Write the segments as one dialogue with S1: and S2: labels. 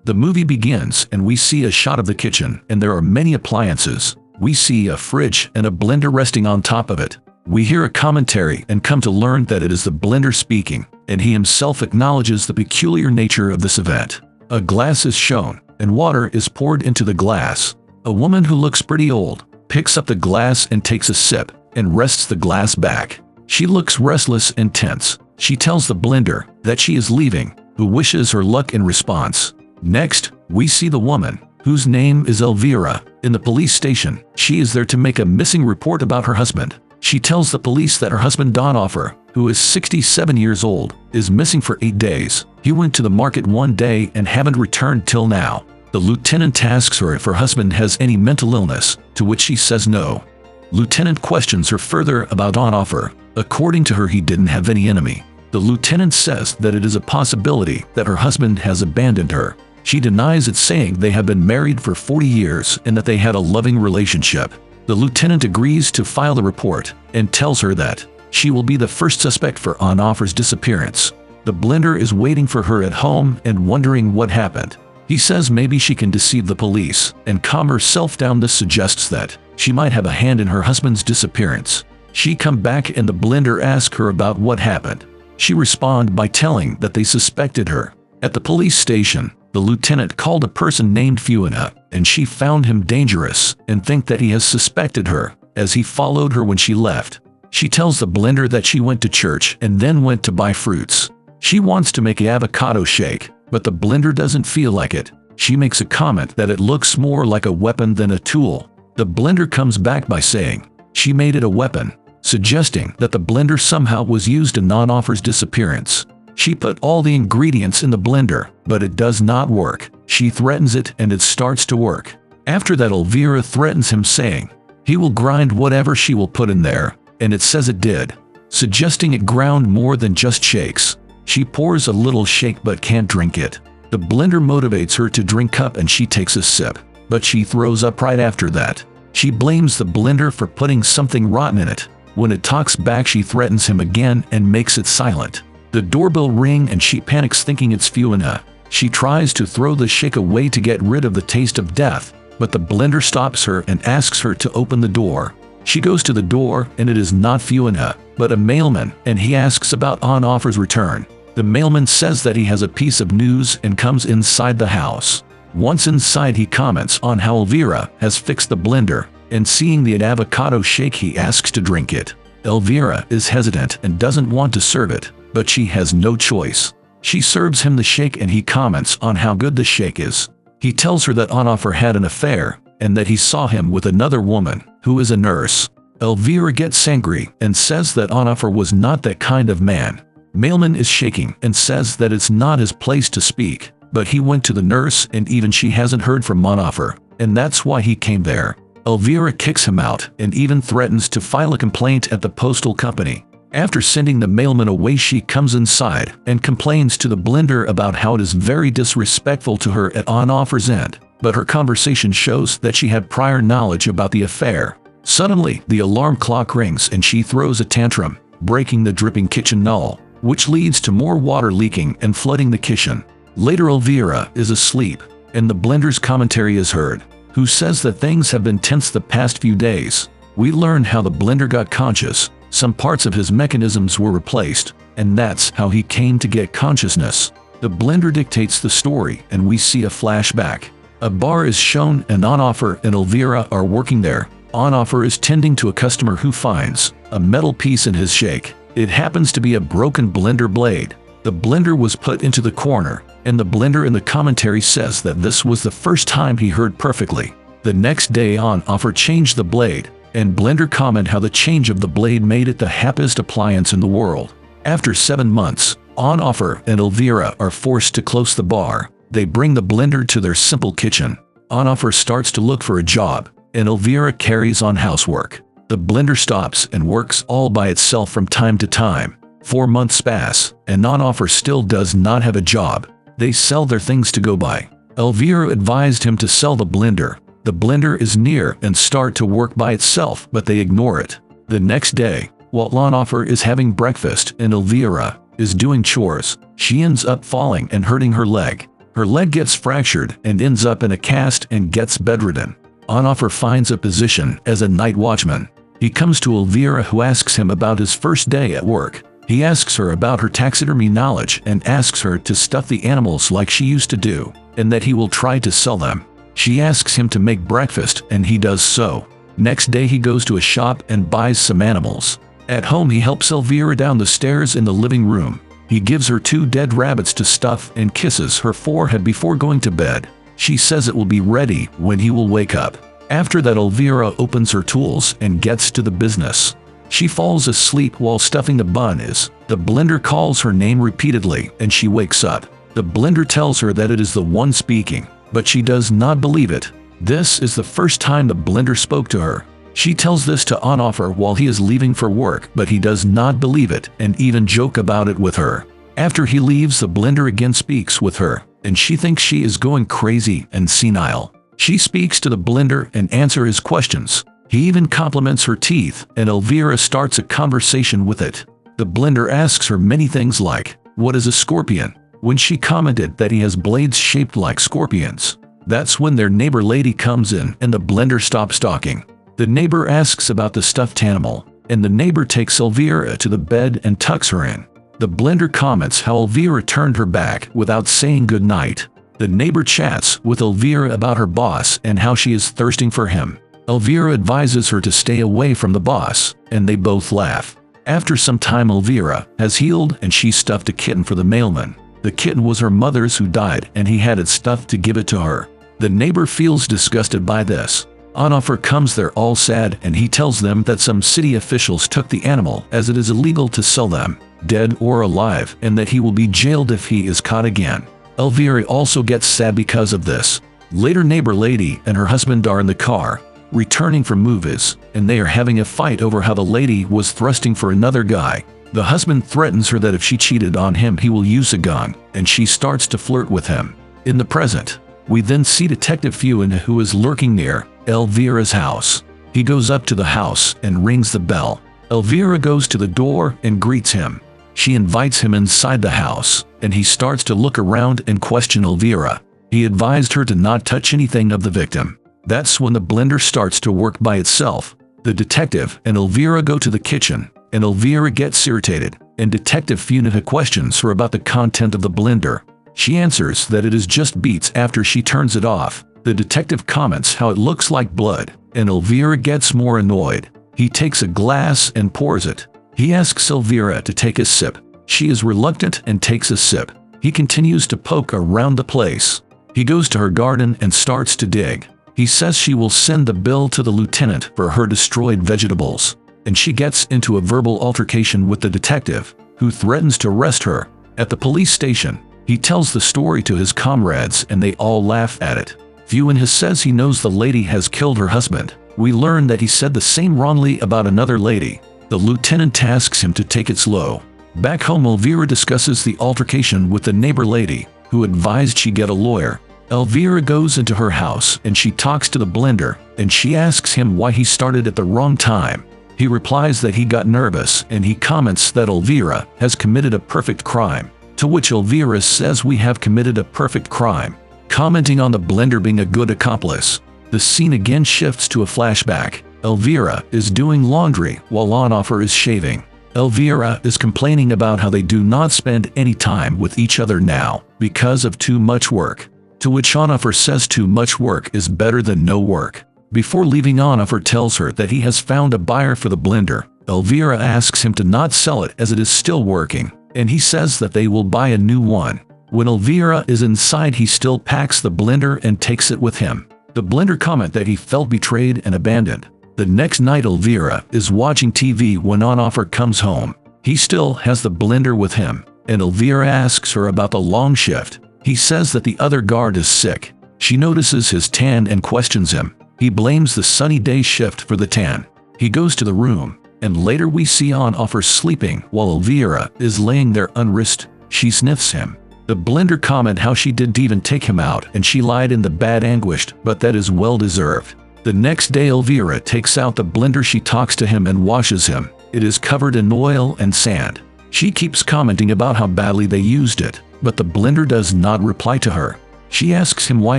S1: The movie begins and we see a shot of the kitchen, and there are many appliances. We see a fridge and a blender resting on top of it. We hear a commentary and come to learn that it is the blender speaking, and he himself acknowledges the peculiar nature of this event. A glass is shown, and water is poured into the glass. A woman who looks pretty old picks up the glass and takes a sip, and rests the glass back. She looks restless and tense. She tells the blender that she is leaving, who wishes her luck in response. Next, we see the woman, whose name is Elvira, in the police station. She is there to make a missing report about her husband. She tells the police that her husband Onofre, who is 67 years old, is missing for 8 days. He went to the market one day and haven't returned till now. The lieutenant asks her if her husband has any mental illness, to which she says no. Lieutenant questions her further about Onofre. According to her, he didn't have any enemy. The lieutenant says that it is a possibility that her husband has abandoned her. She denies it, saying they have been married for 40 years and that they had a loving relationship. The lieutenant agrees to file the report and tells her that she will be the first suspect for Onofre's disappearance. The blender is waiting for her at home and wondering what happened. He says maybe she can deceive the police and calm herself down. This suggests that she might have a hand in her husband's disappearance. She come back and the blender asks her about what happened. She responds by telling that they suspected her. At the police station, the lieutenant called a person named Fuinha, and she found him dangerous and think that he has suspected her, as he followed her when she left. She tells the blender that she went to church and then went to buy fruits. She wants to make an avocado shake, but the blender doesn't feel like it. She makes a comment that it looks more like a weapon than a tool. The blender comes back by saying she made it a weapon, suggesting that the blender somehow was used in Onofre's disappearance. She put all the ingredients in the blender, but it does not work. She threatens it and it starts to work. After that, Elvira threatens him, saying he will grind whatever she will put in there, and it says it did, suggesting it ground more than just shakes. She pours a little shake but can't drink it. The blender motivates her to drink up and she takes a sip, but she throws up right after that. She blames the blender for putting something rotten in it. When it talks back, she threatens him again and makes it silent. The doorbell rings and she panics, thinking it's Fuinha. She tries to throw the shake away to get rid of the taste of death, but the blender stops her and asks her to open the door. She goes to the door and it is not Fuinha, but a mailman, and he asks about Onofre's return. The mailman says that he has a piece of news and comes inside the house. Once inside, he comments on how Elvira has fixed the blender, and seeing the avocado shake, he asks to drink it. Elvira is hesitant and doesn't want to serve it, but she has no choice. She serves him the shake and he comments on how good the shake is. He tells her that Onofre had an affair and that he saw him with another woman, who is a nurse. Elvira gets angry and says that Onofre was not that kind of man. Mailman is shaking and says that it's not his place to speak, but he went to the nurse and even she hasn't heard from Onofre, and that's why he came there. Elvira kicks him out and even threatens to file a complaint at the postal company. After sending the mailman away, she comes inside and complains to the blender about how it is very disrespectful to her at Onofre's end, but her conversation shows that she had prior knowledge about the affair. Suddenly, the alarm clock rings and she throws a tantrum, breaking the dripping kitchen knoll, which leads to more water leaking and flooding the kitchen. Later, Elvira is asleep, and the blender's commentary is heard, who says that things have been tense the past few days. We learn how the blender got conscious. Some parts of his mechanisms were replaced, and that's how he came to get consciousness. The blender dictates the story, and we see a flashback. A bar is shown, and Onofre and Elvira are working there. Onofre is tending to a customer who finds a metal piece in his shake. It happens to be a broken blender blade. The blender was put into the corner, and the blender in the commentary says that this was the first time he heard perfectly. The next day, Onofre changed the blade, and blender comment how the change of the blade made it the happiest appliance in the world. After 7 months, Onofre and Elvira are forced to close the bar. They bring the blender to their simple kitchen. Onofre starts to look for a job, and Elvira carries on housework. The blender stops and works all by itself from time to time. 4 months pass, and Onofre still does not have a job. They sell their things to go by. Elvira advised him to sell the blender. The blender is near and start to work by itself, but they ignore it. The next day, while Onofre is having breakfast and Elvira is doing chores, she ends up falling and hurting her leg. Her leg gets fractured and ends up in a cast and gets bedridden. Onofre finds a position as a night watchman. He comes to Elvira, who asks him about his first day at work. He asks her about her taxidermy knowledge and asks her to stuff the animals like she used to do, and that he will try to sell them. She asks him to make breakfast, and he does so. Next day he goes to a shop and buys some animals. At home he helps Elvira down the stairs in the living room. He gives her 2 dead rabbits to stuff and kisses her forehead before going to bed. She says it will be ready when he will wake up. After that, Elvira opens her tools and gets to the business. She falls asleep while stuffing the bun. The blender calls her name repeatedly and she wakes up. The blender tells her that it is the one speaking, but she does not believe it. This is the first time the blender spoke to her. She tells this to Onofre while he is leaving for work, but he does not believe it and even joke about it with her. After he leaves, the blender again speaks with her, and she thinks she is going crazy and senile. She speaks to the blender and answers his questions. He even compliments her teeth, and Elvira starts a conversation with it. The blender asks her many things like, "What is a scorpion?" When she commented that he has blades shaped like scorpions. That's when their neighbor lady comes in and the blender stops talking. The neighbor asks about the stuffed animal, and the neighbor takes Elvira to the bed and tucks her in. The blender comments how Elvira turned her back without saying goodnight. The neighbor chats with Elvira about her boss and how she is thirsting for him. Elvira advises her to stay away from the boss, and they both laugh. After some time, Elvira has healed and she stuffed a kitten for the mailman. The kitten was her mother's, who died, and he had it stuffed to give it to her. The neighbor feels disgusted by this. Onofre comes there all sad, and he tells them that some city officials took the animal as it is illegal to sell them, dead or alive, and that he will be jailed if he is caught again. Elvira also gets sad because of this. Later, neighbor lady and her husband are in the car, returning from movies, and they are having a fight over how the lady was thrusting for another guy. The husband threatens her that if she cheated on him he will use a gun, and she starts to flirt with him. In the present, we then see Detective Fuinha, who is lurking near Elvira's house. He goes up to the house and rings the bell. Elvira goes to the door and greets him. She invites him inside the house, and he starts to look around and question Elvira. He advised her to not touch anything of the victim. That's when the blender starts to work by itself. The detective and Elvira go to the kitchen, and Elvira gets irritated, and Detective Fuinha questions her about the content of the blender. She answers that it is just beets after she turns it off. The detective comments how it looks like blood, and Elvira gets more annoyed. He takes a glass and pours it. He asks Elvira to take a sip. She is reluctant and takes a sip. He continues to poke around the place. He goes to her garden and starts to dig. He says she will send the bill to the lieutenant for her destroyed vegetables, and she gets into a verbal altercation with the detective, who threatens to arrest her. At the police station, he tells the story to his comrades and they all laugh at it. Fuinha says he knows the lady has killed her husband. We learn that he said the same wrongly about another lady. The lieutenant asks him to take it slow. Back home, Elvira discusses the altercation with the neighbor lady, who advised she get a lawyer. Elvira goes into her house and she talks to the blender, and she asks him why he started at the wrong time. He replies that he got nervous, and he comments that Elvira has committed a perfect crime, to which Elvira says we have committed a perfect crime, commenting on the blender being a good accomplice. The scene again shifts to a flashback. Elvira is doing laundry while Onofre is shaving. Elvira is complaining about how they do not spend any time with each other now because of too much work, to which Onofre says too much work is better than no work. Before leaving, Onofre tells her that he has found a buyer for the blender. Elvira asks him to not sell it as it is still working, and he says that they will buy a new one. When Elvira is inside, he still packs the blender and takes it with him. The blender comments that he felt betrayed and abandoned. The next night, Elvira is watching TV when Onofre comes home. He still has the blender with him, and Elvira asks her about the long shift. He says that the other guard is sick. She notices his tan and questions him. He blames the sunny day shift for the tan. He goes to the room, and later we see Onofre sleeping while Elvira is laying there unrisked. She sniffs him. The blender comment how she didn't even take him out and she lied in the bad anguished, but that is well deserved. The next day, Elvira takes out the blender. She talks to him and washes him. It is covered in oil and sand. She keeps commenting about how badly they used it, but the blender does not reply to her. She asks him why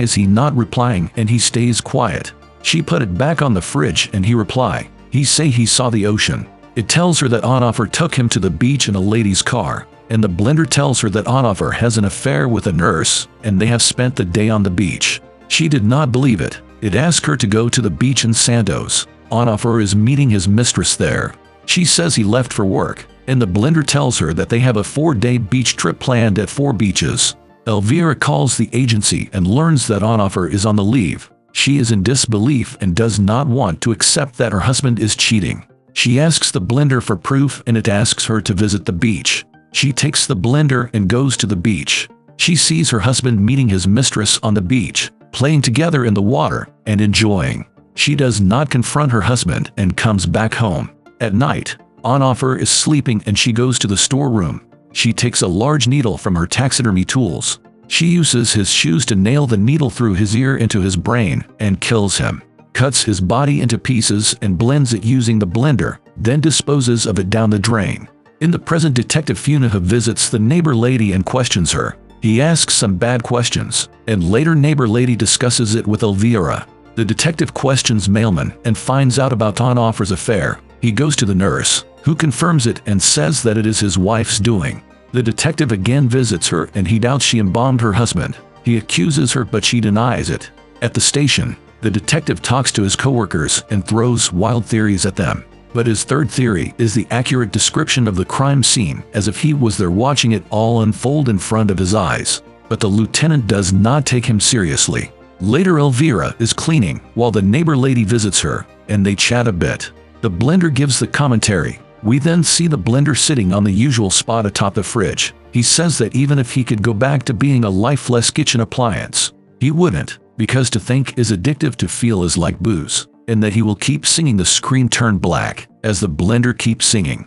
S1: is he not replying, and he stays quiet. She put it back on the fridge and he reply. He say he saw the ocean. It tells her that Onofre took him to the beach in a lady's car, and the blender tells her that Onofre has an affair with a nurse, and they have spent the day on the beach. She did not believe it. It asks her to go to the beach in Santos. Onofre is meeting his mistress there. She says he left for work, and the blender tells her that they have a 4-day beach trip planned at 4 beaches. Elvira calls the agency and learns that Onofre is on the leave. She is in disbelief and does not want to accept that her husband is cheating. She asks the blender for proof and it asks her to visit the beach. She takes the blender and goes to the beach. She sees her husband meeting his mistress on the beach, playing together in the water and enjoying. She does not confront her husband and comes back home. At night, Onofre is sleeping and she goes to the storeroom. She takes a large needle from her taxidermy tools. She uses his shoes to nail the needle through his ear into his brain and kills him. Cuts his body into pieces and blends it using the blender, then disposes of it down the drain. In the present, Detective Fuinha visits the neighbor lady and questions her. He asks some bad questions, and later neighbor lady discusses it with Elvira. The detective questions mailman and finds out about Onofre's affair. He goes to the nurse, who confirms it and says that it is his wife's doing. The detective again visits her and he doubts she embalmed her husband. He accuses her but she denies it. At the station, the detective talks to his coworkers and throws wild theories at them. But his third theory is the accurate description of the crime scene, as if he was there watching it all unfold in front of his eyes. But the lieutenant does not take him seriously. Later, Elvira is cleaning while the neighbor lady visits her, and they chat a bit. The blender gives the commentary. We then see the blender sitting on the usual spot atop the fridge. He says that even if he could go back to being a lifeless kitchen appliance, he wouldn't, because to think is addictive, to feel is like booze, and that he will keep singing. The screen turned black as the blender keeps singing.